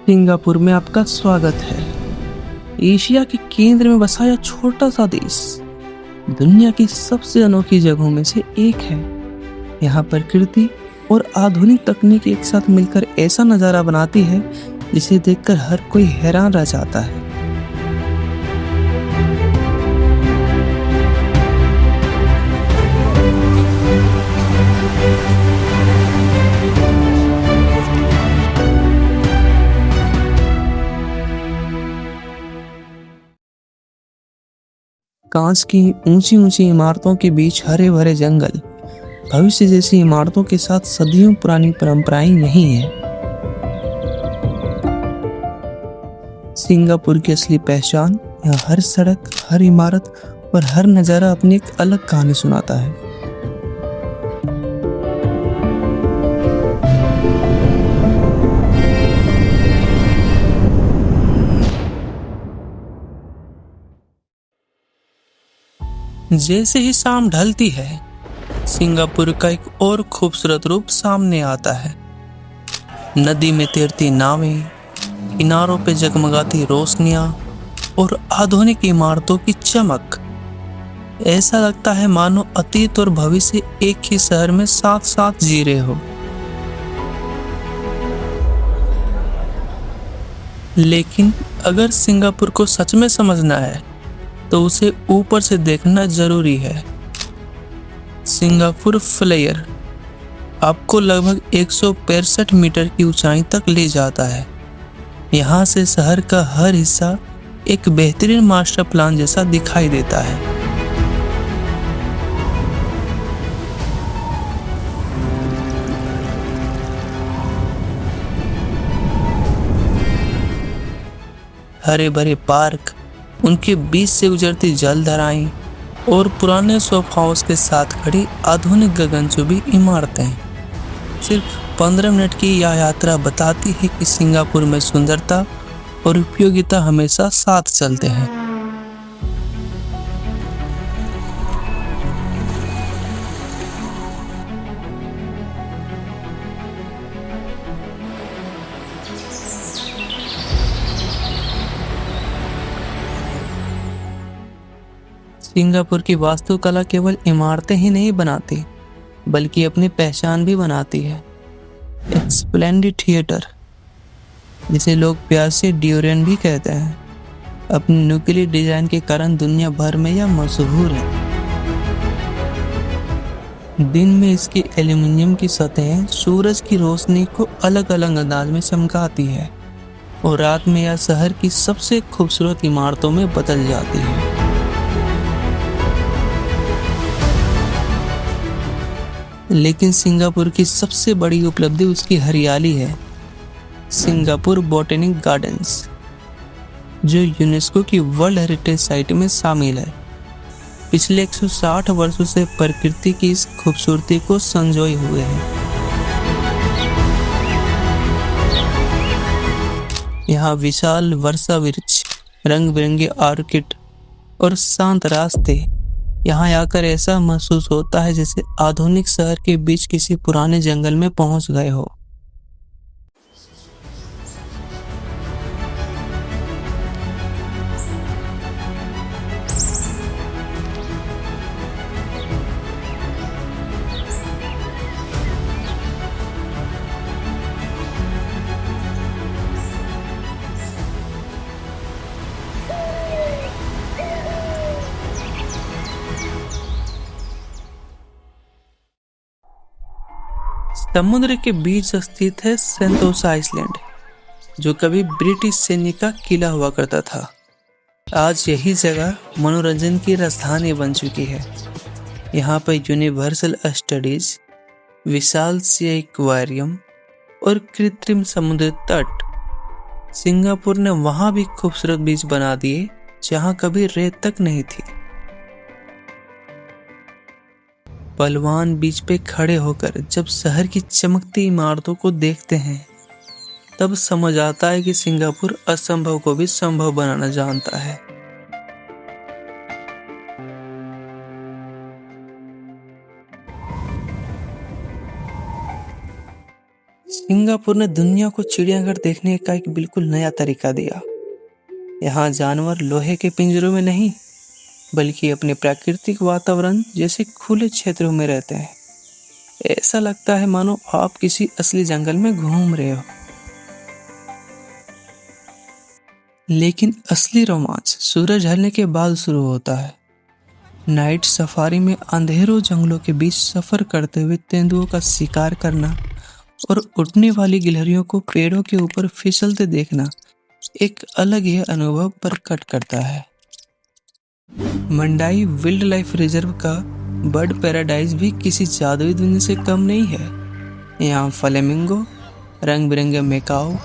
Singapore में आपका स्वागत है। एशिया के केंद्र में बसा यह छोटा सा देश दुनिया की सबसे अनोखी जगहों में से एक है। यहाँ प्रकृति और आधुनिक तकनीक एक साथ मिलकर ऐसा नज़ारा बनाती है जिसे देखकर हर कोई हैरान रह जाता है। कांच की ऊंची ऊंची इमारतों के बीच हरे भरे जंगल, भविष्य जैसी इमारतों के साथ सदियों पुरानी परंपराएं यही हैं। सिंगापुर की असली पहचान यहाँ हर सड़क, हर इमारत और हर नज़ारा अपनी एक अलग कहानी सुनाता है। जैसे ही शाम ढलती है, सिंगापुर का एक और खूबसूरत रूप सामने आता है। नदी में तैरती नावें, किनारों पे जगमगाती रोशनियां और आधुनिक इमारतों की चमक। ऐसा लगता है मानो अतीत और भविष्य एक ही शहर में साथ साथ जी रहे हो। लेकिन अगर सिंगापुर को सच में समझना है तो उसे ऊपर से देखना जरूरी है। सिंगापुर फ्लायर आपको लगभग 165 मीटर की ऊंचाई तक ले जाता है। यहाँ से शहर का हर हिस्सा एक बेहतरीन मास्टर प्लान जैसा दिखाई देता है। हरे भरे पार्क, उनके बीच से गुजरती जलधाराएं और पुराने सोप हाउस के साथ खड़ी आधुनिक गगनचुंबी इमारतें। सिर्फ 15 मिनट की यह यात्रा बताती है कि सिंगापुर में सुंदरता और उपयोगिता हमेशा साथ चलते हैं। सिंगापुर की वास्तुकला केवल इमारतें ही नहीं बनाती, बल्कि अपनी पहचान भी बनाती है। एक स्प्लेंडिड थिएटर, जिसे लोग प्यार से ड्यूरियन भी कहते हैं, अपनी न्यूक्लियर डिजाइन के कारण दुनिया भर में यह मशहूर है। दिन में इसकी एल्यूमिनियम की सतहें सूरज की रोशनी को अलग अलग अंदाज में चमकाती है और रात में यह शहर की सबसे खूबसूरत इमारतों में बदल जाती है। लेकिन सिंगापुर की सबसे बड़ी उपलब्धि उसकी हरियाली है। सिंगापुर बॉटनिक गार्डन्स, जो यूनेस्को की वर्ल्ड हेरिटेज साइट में शामिल है, पिछले 160 वर्षों से प्रकृति की इस खूबसूरती को संजोए हुए है। यहाँ विशाल वर्षा वृक्ष, रंग बिरंगे ऑर्किड और शांत रास्ते। यहाँ आकर ऐसा महसूस होता है जैसे आधुनिक शहर के बीच किसी पुराने जंगल में पहुंच गए हो। समुद्र के बीच स्थित है सेंटोसा आइलैंड, जो कभी ब्रिटिश सैन्य का किला हुआ करता था। आज यही जगह मनोरंजन की राजधानी बन चुकी है। यहाँ पर यूनिवर्सल स्टडीज, विशाल सी एक्वेरियम और कृत्रिम समुद्र तट। सिंगापुर ने वहां भी खूबसूरत बीच बना दिए जहां कभी रेत तक नहीं थी। पलवान बीच पे खड़े होकर जब शहर की चमकती इमारतों को देखते हैं, तब समझ आता है कि सिंगापुर असंभव को भी संभव बनाना जानता है। सिंगापुर ने दुनिया को चिड़ियाघर देखने का एक बिल्कुल नया तरीका दिया। यहाँ जानवर लोहे के पिंजरों में नहीं, बल्कि अपने प्राकृतिक वातावरण जैसे खुले क्षेत्रों में रहते हैं। ऐसा लगता है मानो आप किसी असली जंगल में घूम रहे हो। लेकिन असली रोमांच सूरज ढलने के बाद शुरू होता है। नाइट सफारी में अंधेरों जंगलों के बीच सफर करते हुए तेंदुओं का शिकार करना और उड़ने वाली गिलहरियों को पेड़ों के ऊपर फिसलते देखना एक अलग ही अनुभव प्रकट करता है। मंडाई वाइल्ड लाइफ रिजर्व का बर्ड पैराडाइज भी किसी जादुई दुनिया से कम नहीं है। यहाँ फ्लेमिंगो, रंग बिरंगे मेकाओ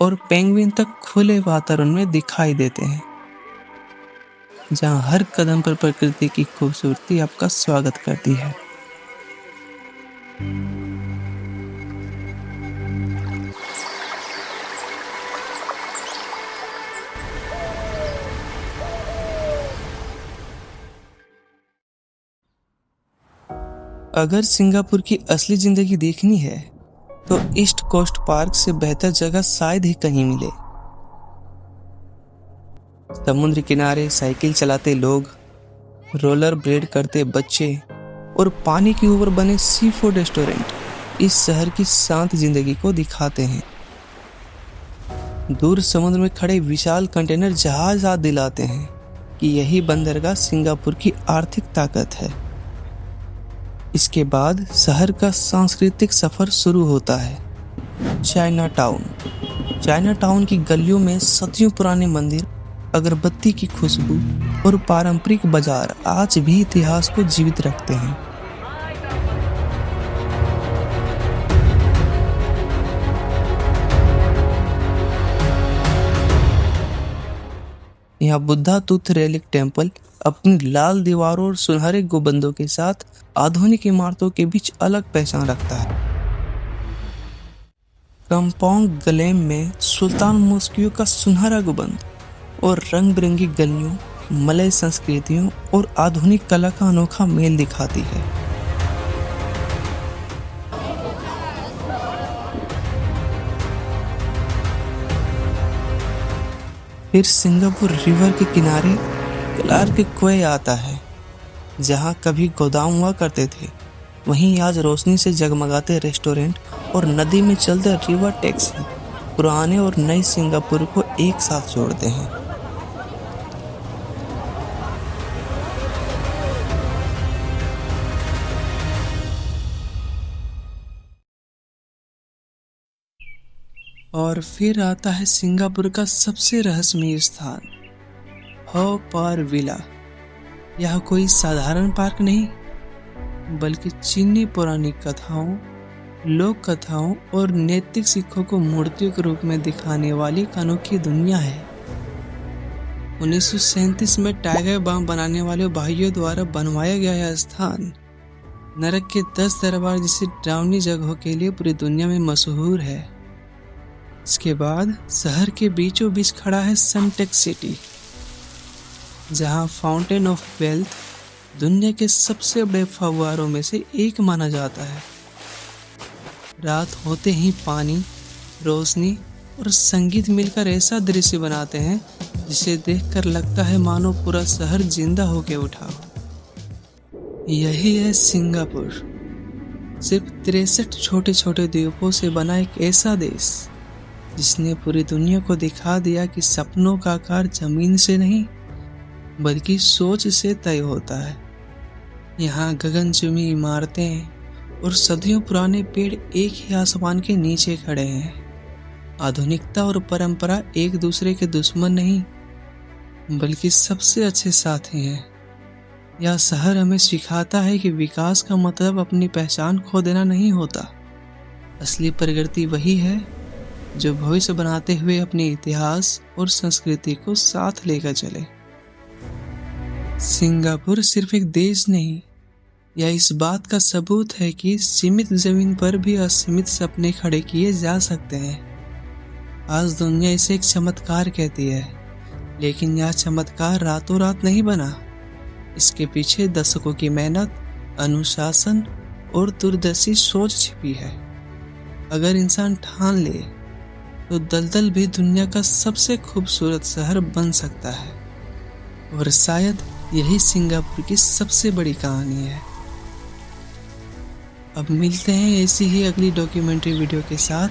और पेंगुइन तक खुले वातावरण में दिखाई देते हैं, जहाँ हर कदम पर प्रकृति की खूबसूरती आपका स्वागत करती है। अगर सिंगापुर की असली जिंदगी देखनी है तो ईस्ट कोस्ट पार्क से बेहतर जगह शायद ही कहीं मिले। समुद्र किनारे साइकिल चलाते लोग, रोलर ब्लेड करते बच्चे और पानी के ऊपर बने सी फूड रेस्टोरेंट इस शहर की शांत जिंदगी को दिखाते हैं। दूर समुद्र में खड़े विशाल कंटेनर जहाज याद दिलाते हैं कि यही बंदरगाह सिंगापुर की आर्थिक ताकत है। इसके बाद शहर का सांस्कृतिक सफर शुरू होता है। चाइना टाउन की गलियों में सदियों पुराने मंदिर, अगरबत्ती की खुशबू और पारंपरिक बाजार आज भी इतिहास को जीवित रखते हैं। यहाँ बुद्धा टूथ रेलिक टेम्पल अपनी लाल दीवारों और सुनहरे गुंबदों के साथ आधुनिक इमारतों के बीच अलग पहचान रखता है। कंपाउंड गलेम में सुल्तान मॉस्क्यू का सुनहरा गुंबद और रंग बिरंगी गलियों मलय संस्कृतियों और आधुनिक कला का अनोखा मेल दिखाती है। फिर सिंगापुर रिवर के किनारे क्लार्क क्वे आता है, जहाँ कभी गोदाम हुआ करते थे, वहीं आज रोशनी से जगमगाते रेस्टोरेंट और नदी में चलते रिवर टैक्सी पुराने और नए सिंगापुर को एक साथ जोड़ते हैं। और फिर आता है सिंगापुर का सबसे रहस्यमय स्थान, हाउ पार विला। यह कोई साधारण पार्क नहीं, बल्कि चीनी पौराणिक कथाओं, लोक कथाओं और नैतिक सिक्खों को मूर्तियों के रूप में दिखाने वाली एक अनोखी दुनिया है। 1937 में टाइगर बम बनाने वाले भाइयों द्वारा बनवाया गया यह स्थान नरक के 10 दरबार जैसी डरावनी जगहों के लिए पूरी दुनिया में मशहूर है। इसके बाद शहर के बीचों बीच खड़ा है सनटेक सिटी, जहां फाउंटेन ऑफ वेल्थ दुनिया के सबसे बड़े फव्वारों में से एक माना जाता है। रात होते ही पानी, रोशनी और संगीत मिलकर ऐसा दृश्य बनाते हैं जिसे देखकर लगता है मानो पूरा शहर जिंदा होके उठा। यही है सिंगापुर, सिर्फ 63 छोटे छोटे द्वीपों से बना एक ऐसा देश जिसने पूरी दुनिया को दिखा दिया कि सपनों का आकार जमीन से नहीं बल्कि सोच से तय होता है। यहाँ गगनचुंबी इमारतें और सदियों पुराने पेड़ एक ही आसमान के नीचे खड़े हैं। आधुनिकता और परंपरा एक दूसरे के दुश्मन नहीं बल्कि सबसे अच्छे साथी हैं। यह शहर हमें सिखाता है कि विकास का मतलब अपनी पहचान खो देना नहीं होता। असली प्रगति वही है जो भविष्य बनाते हुए अपने इतिहास और संस्कृति को साथ लेकर चले। सिंगापुर सिर्फ एक देश नहीं, यह इस बात का सबूत है कि सीमित जमीन पर भी असीमित सपने खड़े किए जा सकते हैं। आज दुनिया इसे एक चमत्कार कहती है, लेकिन यह चमत्कार रातों रात नहीं बना। इसके पीछे दशकों की मेहनत, अनुशासन और दूरदर्शी सोच छिपी है। अगर इंसान ठान ले तो दलदल भी दुनिया का सबसे खूबसूरत शहर बन सकता है। और शायद यही सिंगापुर की सबसे बड़ी कहानी है। अब मिलते हैं ऐसी ही अगली डॉक्यूमेंट्री वीडियो के साथ,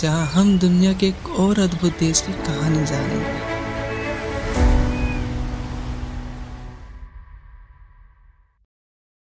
जहां हम दुनिया के एक और अद्भुत देश की कहानी जानेंगे।